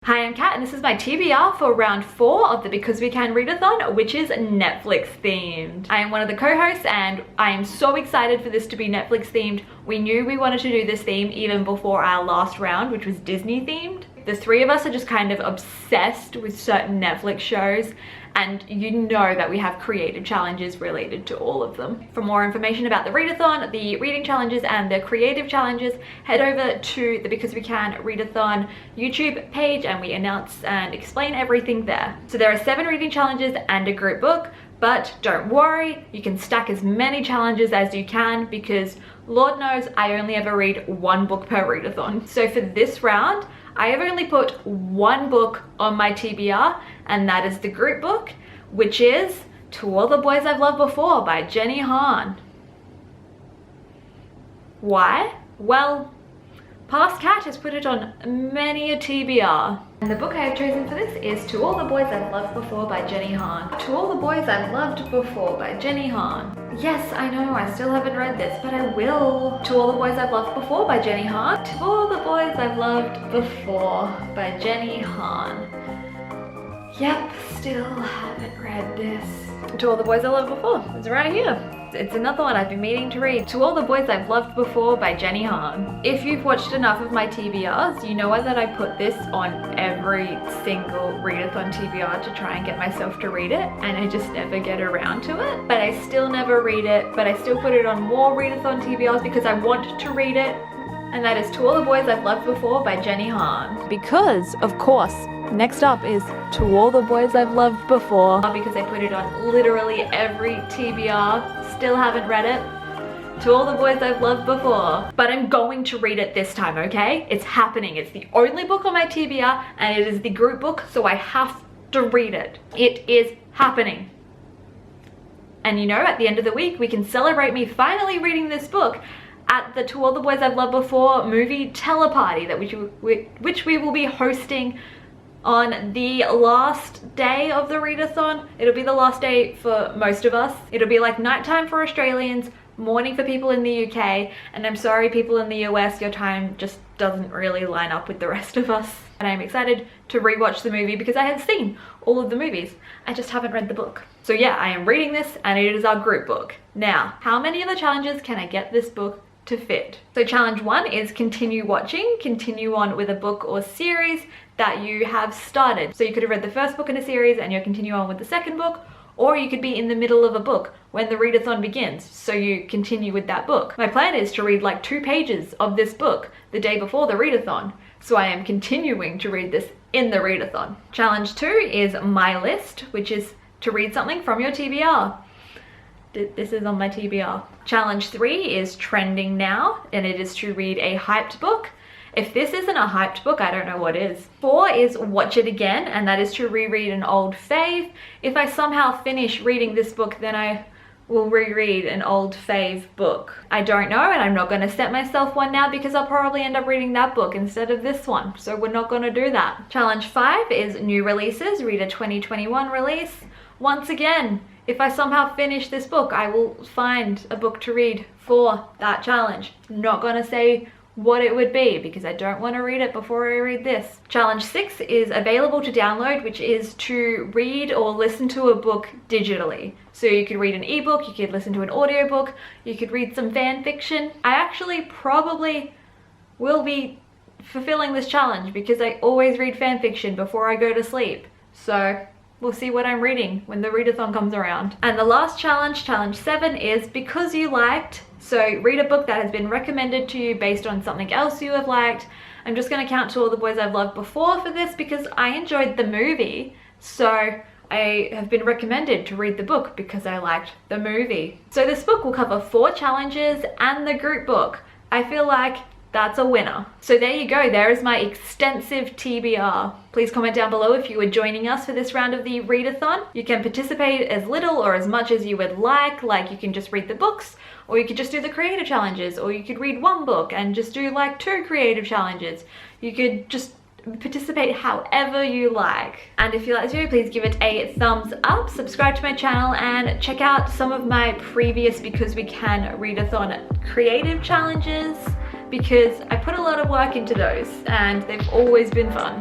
Hi, I'm Kat and this is my TBR for round 4 of the Because We Can Readathon, which is Netflix themed. I am one of the co-hosts and I am so excited for this to be Netflix themed. We knew we wanted to do this theme even before our last round, which was Disney themed. The three of us are just kind of obsessed with certain Netflix shows, and you know that we have creative challenges related to all of them. For more information about the readathon, the reading challenges and the creative challenges, head over to the Because We Can Readathon YouTube page and we announce and explain everything there. So there are 7 reading challenges and a group book, but don't worry, you can stack as many challenges as you can because Lord knows I only ever read 1 book per readathon. So for this round, I have only put 1 book on my TBR, and that is the group book, which is To All the Boys I've Loved Before by Jenny Han. Why? Well, past Kat has put it on many a TBR. And the book I have chosen for this is To All the Boys I've Loved Before by Jenny Han. To All the Boys I've Loved Before by Jenny Han. Yes, I know, I still haven't read this, but I will. To All the Boys I've Loved Before by Jenny Han. To All the Boys I've Loved Before by Jenny Han. Yep, still haven't read this. To All the Boys I Loved Before, it's right here. It's another one I've been meaning to read. To All the Boys I've Loved Before by Jenny Han. If you've watched enough of my TBRs, you know that I put this on every single readathon TBR to try and get myself to read it, and I just never get around to it. But I still never read it, but I still put it on more readathon TBRs because I want to read it, and that is To All the Boys I've Loved Before by Jenny Han. Because, of course, next up is To All the Boys I've Loved Before, because I put it on literally every TBR, still haven't read it. To All the Boys I've Loved Before. But I'm going to read it this time, okay? It's happening. It's the only book on my TBR and it is the group book, so I have to read it. It is happening. And you know, at the end of the week, we can celebrate me finally reading this book at the To All the Boys I've Loved Before movie teleparty, which we will be hosting on the last day of the readathon. It'll be the last day for most of us. It'll be like nighttime for Australians, morning for people in the UK, and I'm sorry people in the US, your time just doesn't really line up with the rest of us. And I'm excited to rewatch the movie because I have seen all of the movies. I just haven't read the book. So yeah, I am reading this and it is our group book. Now, how many of the challenges can I get this book to fit? So challenge 1 is continue watching, continue on with a book or series that you have started. So you could have read the first book in a series and you'll continue on with the second book, or you could be in the middle of a book when the readathon begins, so you continue with that book. My plan is to read like 2 pages of this book the day before the readathon, so I am continuing to read this in the readathon. Challenge 2 is My List, which is to read something from your TBR. This is on my TBR. Challenge 3 is Trending Now, and it is to read a hyped book. If this isn't a hyped book, I don't know what is. 4 is Watch It Again, and that is to reread an old fave. If I somehow finish reading this book, then I will reread an old fave book. I don't know, and I'm not going to set myself one now because I'll probably end up reading that book instead of this one, so we're not going to do that. Challenge 5 is New Releases, read a 2021 release. Once again, if I somehow finish this book, I will find a book to read for that challenge. Not going to say what it would be because I don't want to read it before I read this. Challenge 6 is available to download, which is to read or listen to a book digitally. So you could read an ebook, you could listen to an audiobook, you could read some fan fiction. I actually probably will be fulfilling this challenge because I always read fan fiction before I go to sleep. So we'll see what I'm reading when the readathon comes around. And the last challenge, challenge 7, is Because You Liked. So read a book that has been recommended to you based on something else you have liked. I'm just going to count To All the Boys I've Loved Before for this because I enjoyed the movie. So I have been recommended to read the book because I liked the movie. So this book will cover 4 challenges and the group book. I feel like that's a winner. So there you go, there is my extensive TBR. Please comment down below if you are joining us for this round of the readathon. You can participate as little or as much as you would like you can just read the books, or you could just do the creative challenges, or you could read 1 book and just do like 2 creative challenges. You could just participate however you like. And if you like this video, please give it a thumbs up, subscribe to my channel, and check out some of my previous Because We Can Readathon creative challenges, because I put a lot of work into those and they've always been fun.